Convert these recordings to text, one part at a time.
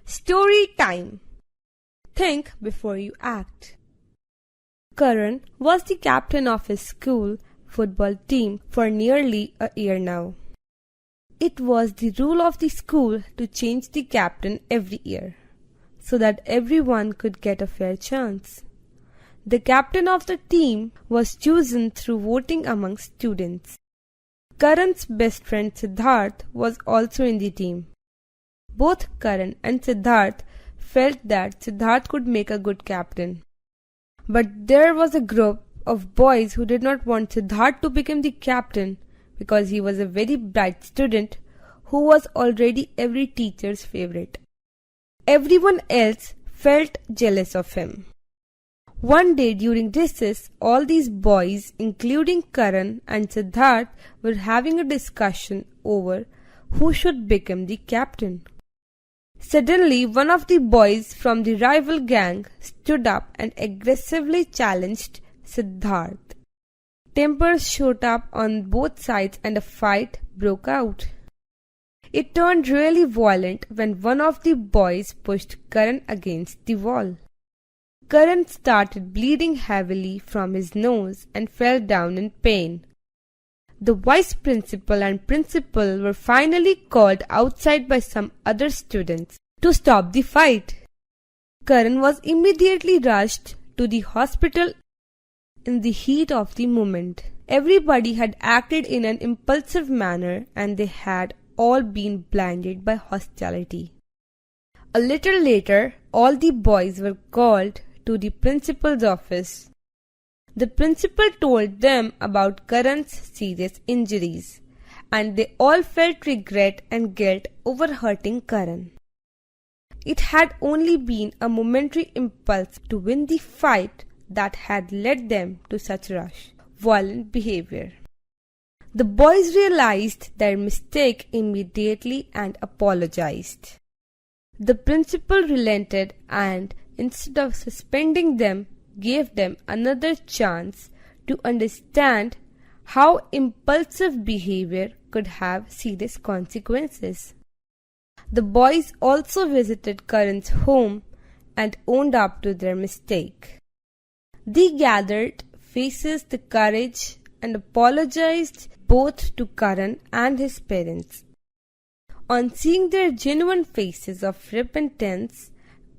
Story time. Think before you act. Karan was the captain of his school football team for nearly a year now. It was the rule of the school to change the captain every year, so that everyone could get a fair chance. The captain of the team was chosen through voting among students. Karan's best friend Siddharth was also in the team. Both Karan and Siddharth felt that Siddharth could make a good captain. But there was a group of boys who did not want Siddharth to become the captain because he was a very bright student who was already every teacher's favorite. Everyone else felt jealous of him. One day during recess, all these boys, including Karan and Siddharth, were having a discussion over who should become the captain. Suddenly, one of the boys from the rival gang stood up and aggressively challenged Siddharth. Tempers showed up on both sides and a fight broke out. It turned really violent when one of the boys pushed Karan against the wall. Karan started bleeding heavily from his nose and fell down in pain. The vice principal and principal were finally called outside by some other students to stop the fight. Karan was immediately rushed to the hospital in the heat of the moment. Everybody had acted in an impulsive manner and they had all been blinded by hostility. A little later, all the boys were called to the principal's office. The principal told them about Karan's serious injuries, and they all felt regret and guilt over hurting Karan. It had only been a momentary impulse to win the fight that had led them to such rash, violent behavior. The boys realized their mistake immediately and apologized. The principal relented and, instead of suspending them, gave them another chance to understand how impulsive behavior could have serious consequences. The boys also visited Karan's home and owned up to their mistake. They gathered, faced the courage, and apologized both to Karan and his parents. On seeing their genuine faces of repentance,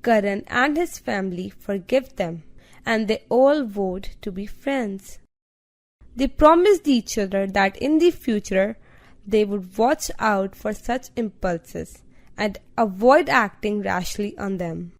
Karan and his family forgave them, and they all vowed to be friends. They promised each other that in the future they would watch out for such impulses and avoid acting rashly on them.